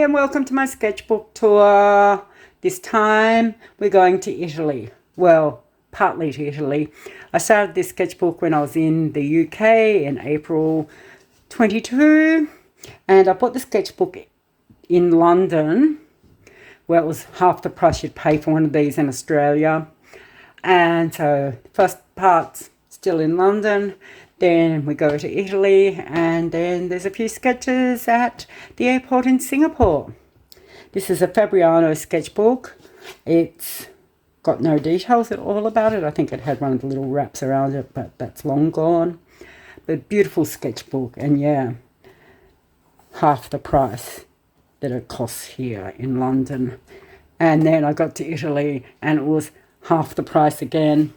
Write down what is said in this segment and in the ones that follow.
and welcome to my sketchbook tour. This time we're going to Italy. Well, partly to Italy. I started this sketchbook when I was in the UK in April 22, and I bought the sketchbook in London, where it was half the price you'd pay for one of these in Australia. And so first part's still in London, then we go to Italy, and then there's a few sketches at the airport in Singapore. This is a Fabriano sketchbook. It's got no details at all about it. I think it had one of the little wraps around it, but that's long gone. But beautiful sketchbook, and yeah, half the price that it costs here in London. And then I got to Italy and it was half the price again.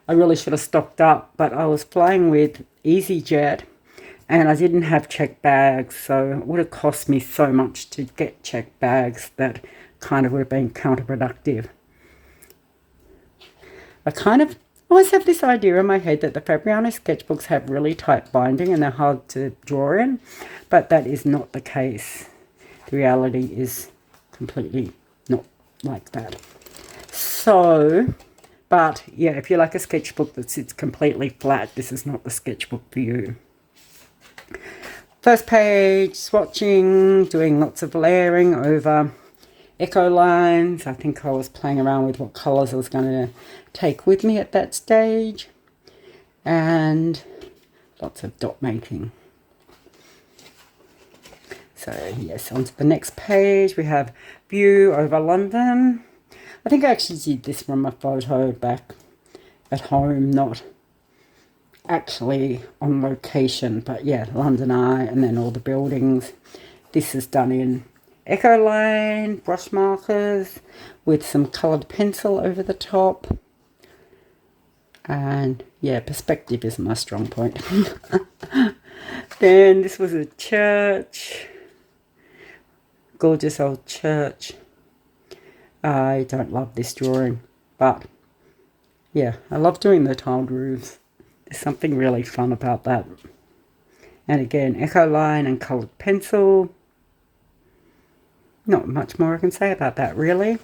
I really should have stocked up, but I was flying with EasyJet and I didn't have checked bags, so it would have cost me so much to get checked bags that kind of would have been counterproductive. I kind of always have this idea in my head that the Fabriano sketchbooks have really tight binding and they're hard to draw in, but that is not the case. The reality is completely not like that. So, but yeah, if you like a sketchbook that sits completely flat, this is not the sketchbook for you. First page, swatching, doing lots of layering over Ecolines. I think I was playing around with what colours I was going to take with me at that stage. And lots of dot making. So yes, on to the next page, we have view over London. I think I actually did this from a photo back at home, not actually on location, but yeah, London Eye and then all the buildings. This is done in Ecoline brush markers with some coloured pencil over the top. And yeah, perspective is my strong point. Then this was a church. Gorgeous old church. I don't love this drawing, but yeah, I love doing the tiled roofs. There's something really fun about that. And again, Ecoline and coloured pencil. Not much more I can say about that, really.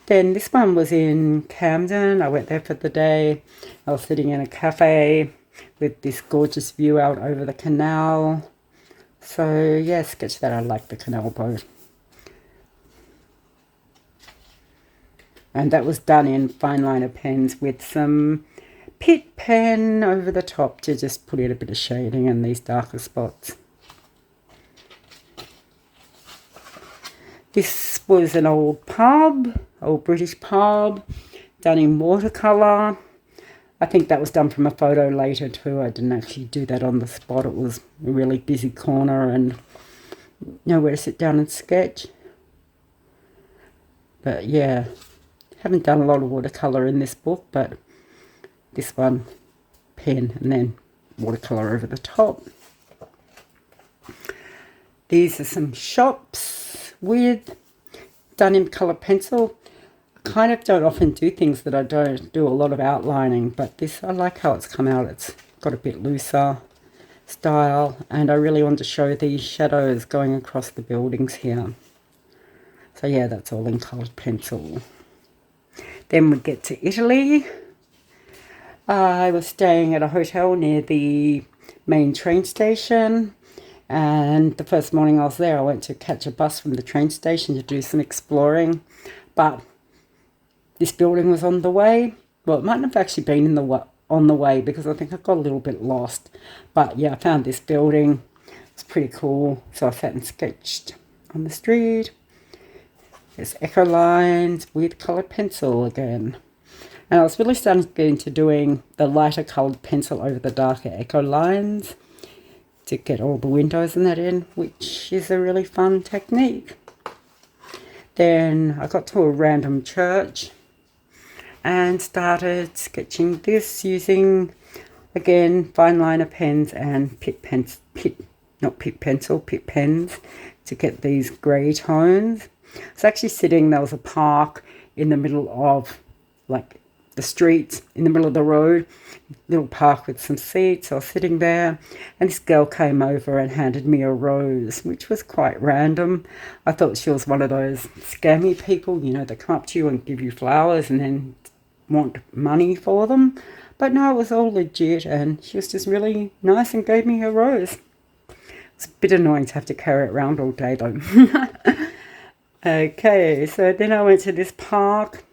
Then this one was in Camden. I went there for the day. I was sitting in a cafe with this gorgeous view out over the canal. So yeah, sketch that. I like the canal boat. And that was done in fine liner pens with some Pitt pen over the top to just put in a bit of shading in these darker spots. This was an old pub, old British pub, done in watercolour. I think that was done from a photo later too. I didn't actually do that on the spot. It was a really busy corner and nowhere to sit down and sketch. But yeah, haven't done a lot of watercolour in this book, but this one, pen and then watercolour over the top. These are some shops with done in colour pencil. I kind of don't often do things that I don't do a lot of outlining, but this, I like how it's come out. It's got a bit looser style, and I really want to show these shadows going across the buildings here. So yeah, that's all in coloured pencil. Then we get to Italy. I was staying at a hotel near the main train station, and the first morning I was there, I went to catch a bus from the train station to do some exploring, but this building was on the way. Well, it mightn't have actually been on the way because I think I got a little bit lost. But yeah, I found this building. It's pretty cool. So I sat and sketched on the street. There's Ecolines with coloured pencil again. And I was really starting to get into doing the lighter coloured pencil over the darker Ecolines to get all the windows and that in, which is a really fun technique. Then I got to a random church and started sketching this using, again, fine liner pens and Pitt pens to get these grey tones. It's actually sitting, there was a park in the middle of like the street in the middle of the road, little park with some seats. I was sitting there and this girl came over and handed me a rose, which was quite random. I thought she was one of those scammy people, you know, that come up to you and give you flowers and then want money for them. But no, it was all legit, and she was just really nice and gave me a rose. It's a bit annoying to have to carry it around all day though. Okay, so then I went to this park.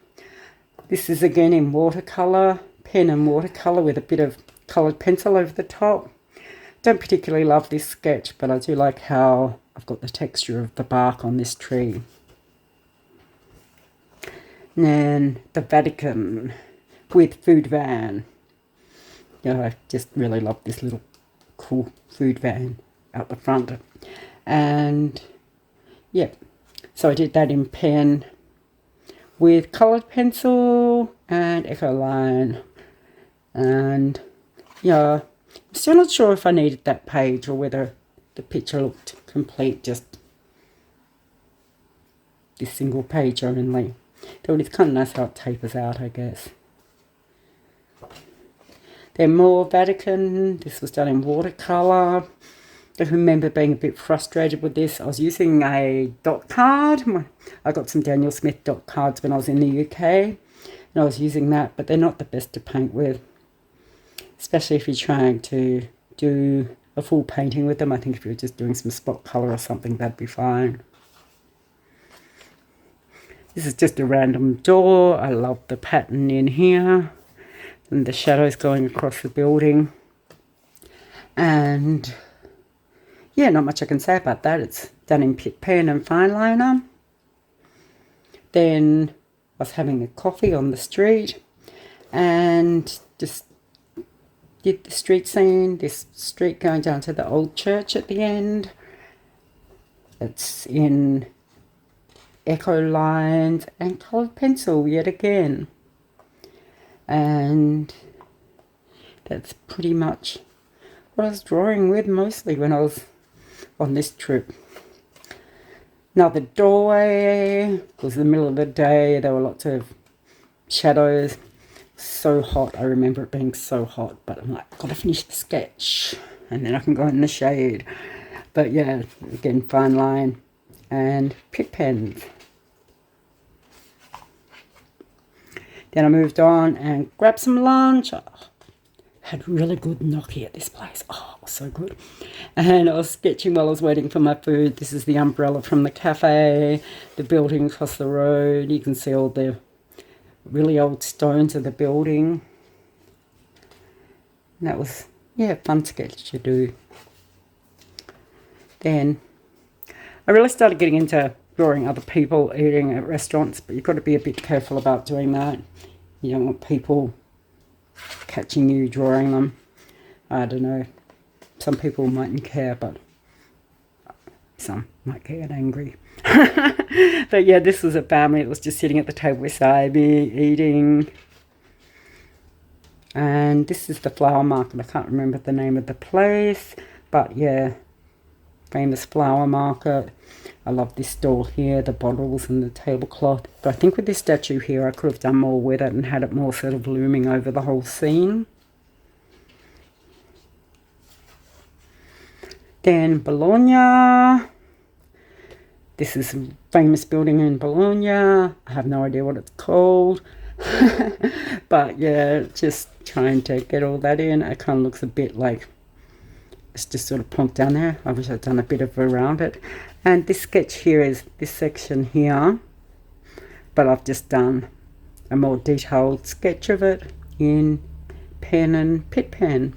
This is again in watercolour, pen and watercolour with a bit of coloured pencil over the top. Don't particularly love this sketch, but I do like how I've got the texture of the bark on this tree. And then the Vatican with food van. Yeah, I just really love this little cool food van out the front. And yeah, so I did that in pen with coloured pencil and Ecoline. And yeah, I'm still not sure if I needed that page or whether the picture looked complete, just this single page only. Though it's kind of nice how it tapers out, I guess. Then more Vatican. This was done in watercolour. I remember being a bit frustrated with this. I was using a dot card. I got some Daniel Smith dot cards when I was in the UK. And I was using that, but they're not the best to paint with. Especially if you're trying to do a full painting with them. I think if you're just doing some spot colour or something, that'd be fine. This is just a random door. I love the pattern in here. And the shadows going across the building. And yeah, not much I can say about that. It's done in pitt pen and fine liner. Then I was having a coffee on the street and just did the street scene. This street going down to the old church at the end. It's in Ecoline and coloured pencil yet again. And that's pretty much what I was drawing with mostly when I was on this trip. Now the doorway, it was the middle of the day, there were lots of shadows, so hot. I remember it being so hot, but I'm like, gotta finish the sketch and then I can go in the shade. But yeah, again, fine line and pitt pens. Then I moved on and grabbed some lunch. Had really good gnocchi at this place. Oh, it was so good. And I was sketching while I was waiting for my food. This is the umbrella from the cafe, the building across the road. You can see all the really old stones of the building. And that was, yeah, a fun sketch to do. Then I really started getting into drawing other people eating at restaurants, but you've got to be a bit careful about doing that. You don't want people catching you drawing them. I don't know. Some people mightn't care, but some might get angry. But yeah, this was a family that was just sitting at the table beside me, eating. And this is the flower market. I can't remember the name of the place, but yeah, famous flower market. I love this store here, the bottles and the tablecloth. But I think with this statue here, I could have done more with it and had it more sort of looming over the whole scene. Then Bologna. This is a famous building in Bologna. I have no idea what it's called. But yeah, just trying to get all that in. It kind of looks a bit like it's just sort of plonked down there. I wish I'd done a bit of around it. And this sketch here is this section here, but I've just done a more detailed sketch of it in pen and pitt pen.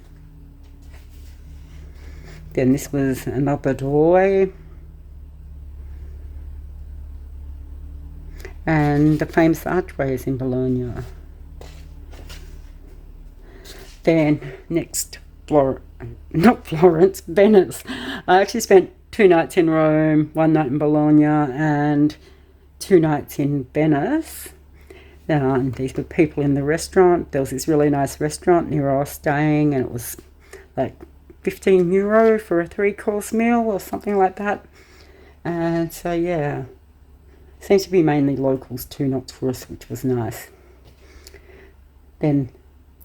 Then this was another doorway. And the famous archways in Bologna. Then next, Venice. I actually spent 2 nights in Rome, 1 night in Bologna, and 2 nights in Venice. These were people in the restaurant. There was this really nice restaurant near where I was staying, and it was like €15 for a 3-course meal or something like that. And so yeah, seems to be mainly locals too, not tourists, which was nice. Then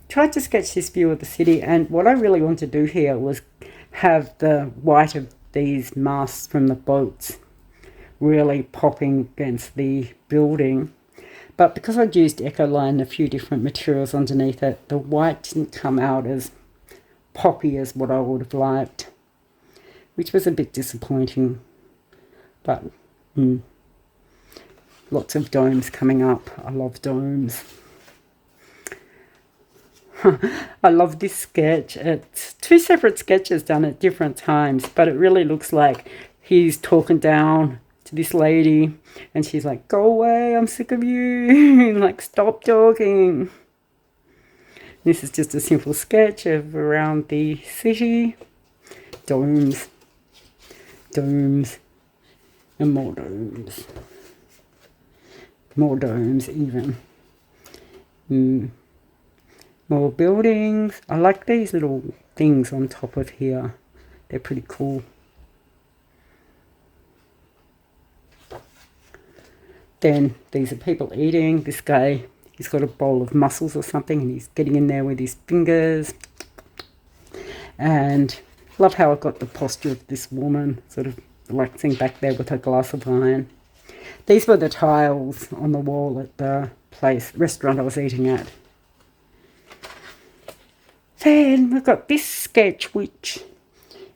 tried to sketch this view of the city, and what I really wanted to do here was have the white of these masts from the boats really popping against the building. But because I'd used Ecoline, a few different materials underneath it, the white didn't come out as poppy as what I would have liked, which was a bit disappointing. But lots of domes coming up. I love domes. I love this sketch. It's two separate sketches done at different times, but it really looks like he's talking down to this lady and she's like, go away, I'm sick of you. Like, stop talking. This is just a simple sketch of around the city. Domes. Domes. And more domes. More domes even. More buildings. I like these little things on top of here. They're pretty cool. Then these are people eating. This guy, he's got a bowl of mussels or something and he's getting in there with his fingers. And love how I've got the posture of this woman sort of relaxing back there with her glass of wine. These were the tiles on the wall at the restaurant I was eating at. Then we've got this sketch, which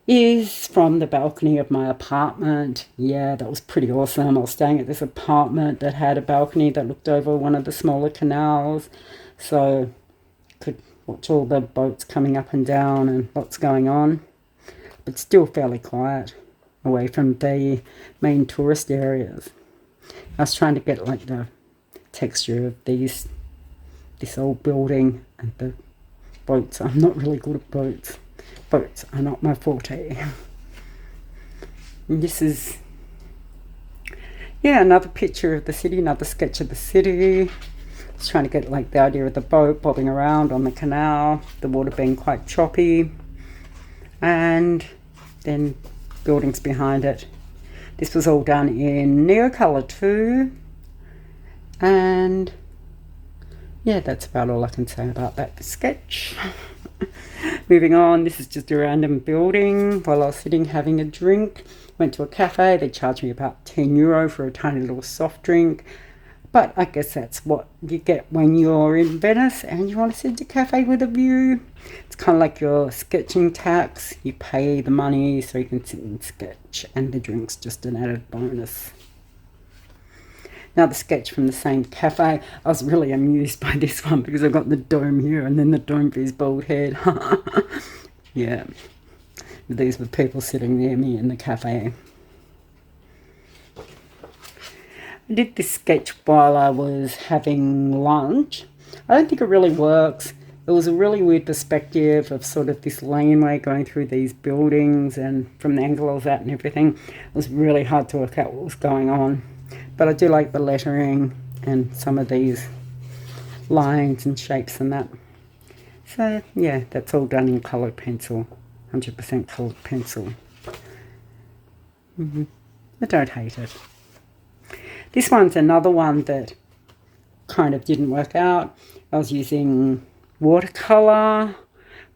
is from the balcony of my apartment. Yeah, that was pretty awesome. I was staying at this apartment that had a balcony that looked over one of the smaller canals. So could watch all the boats coming up and down and what's going on. But still fairly quiet, away from the main tourist areas. I was trying to get like the texture of this old building and the boats. I'm not really good at boats. Boats are not my forte. And this is, yeah, another picture of the city, another sketch of the city. I was trying to get like the idea of the boat bobbing around on the canal, the water being quite choppy, and then buildings behind it. This was all done in Neocolour too. And yeah, that's about all I can say about that sketch. Moving on, this is just a random building while I was sitting having a drink. Went to a cafe, they charged me about €10 for a tiny little soft drink. But I guess that's what you get when you're in Venice and you want to sit at a cafe with a view. It's kind of like your sketching tax. You pay the money so you can sit and sketch, and the drink's just an added bonus. Another sketch from the same cafe. I was really amused by this one because I've got the dome here and then the dome for his bald head. Yeah. These were people sitting near me in the cafe. I did this sketch while I was having lunch. I don't think it really works. It was a really weird perspective of sort of this laneway going through these buildings, and from the angle I was at and everything, it was really hard to work out what was going on. But I do like the lettering and some of these lines and shapes and that. So yeah, that's all done in coloured pencil, 100% coloured pencil. I don't hate it. This one's another one that kind of didn't work out. I was using watercolour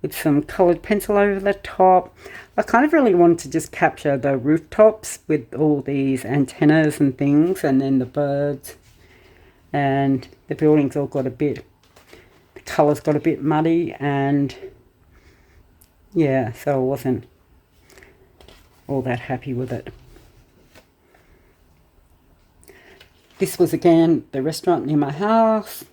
with some coloured pencil over the top. I kind of really wanted to just capture the rooftops with all these antennas and things, and then the birds. And the buildings all got a bit, the colours got a bit muddy, and yeah, so I wasn't all that happy with it. This was again the restaurant near my house,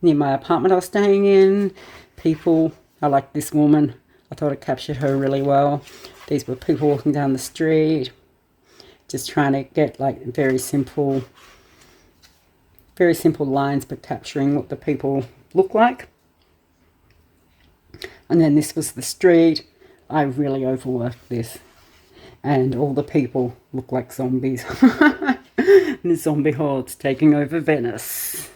near my apartment I was staying in. People, I like this woman. I thought I captured her really well. These were people walking down the street, just trying to get like very simple lines, but capturing what the people look like. And then this was the street. I really overworked this. And all the people look like zombies. And the zombie horde's taking over Venice.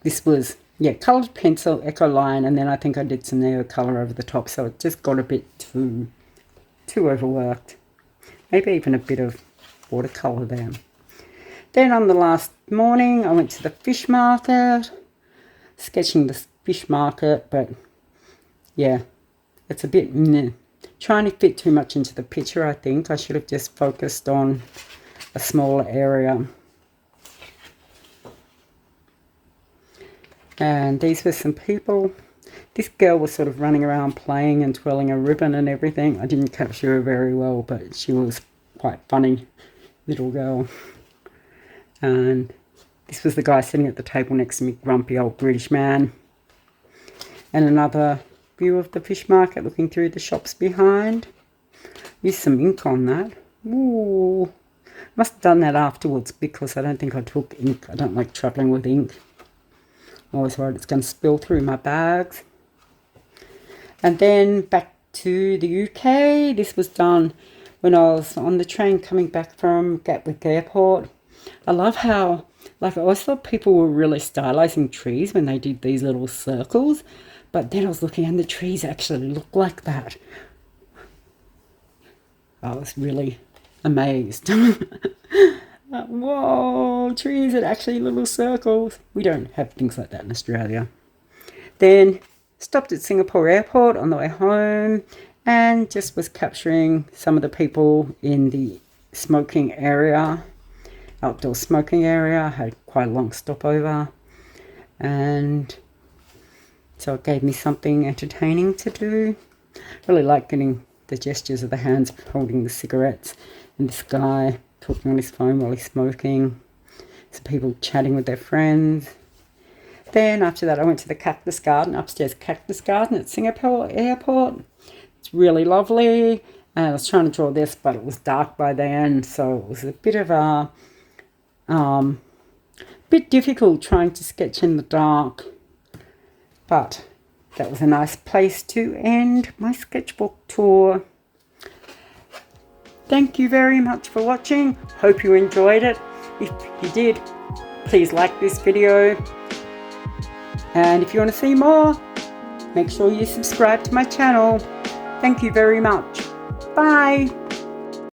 This was, yeah, coloured pencil, Ecoline, and then I think I did some Neocolour over the top, so it just got a bit too overworked. Maybe even a bit of watercolour there. Then on the last morning, I went to the fish market, sketching the fish market, but yeah, it's a bit trying to fit too much into the picture. I think I should have just focused on a smaller area. And these were some people. This girl was sort of running around playing and twirling a ribbon and everything. I didn't capture her very well, but she was quite funny little girl. And this was the guy sitting at the table next to me, grumpy old British man. And another view of the fish market looking through the shops behind. Used some ink on that. Ooh. Must have done that afterwards because I don't think I took ink. I don't like travelling with ink. I was worried it's going to spill through my bags. And then back to the UK. This was done when I was on the train coming back from Gatwick Airport. I love how, like, I always thought people were really stylising trees when they did these little circles. But then I was looking and the trees actually look like that. I was really amazed. Whoa, trees are actually little circles. We don't have things like that in Australia. Then stopped at Singapore Airport on the way home and just was capturing some of the people in the smoking area, outdoor smoking area. I had quite a long stopover, and so it gave me something entertaining to do. Really like getting the gestures of the hands holding the cigarettes, and this guy talking on his phone while he's smoking. Some people chatting with their friends. Then after that I went to the cactus garden, upstairs cactus garden at Singapore Airport. It's really lovely. And I was trying to draw this, but it was dark by then, so it was a bit of a bit difficult trying to sketch in the dark. But that was a nice place to end my sketchbook tour. Thank you very much for watching. Hope you enjoyed it. If you did, please like this video. And if you want to see more, make sure you subscribe to my channel. Thank you very much. Bye.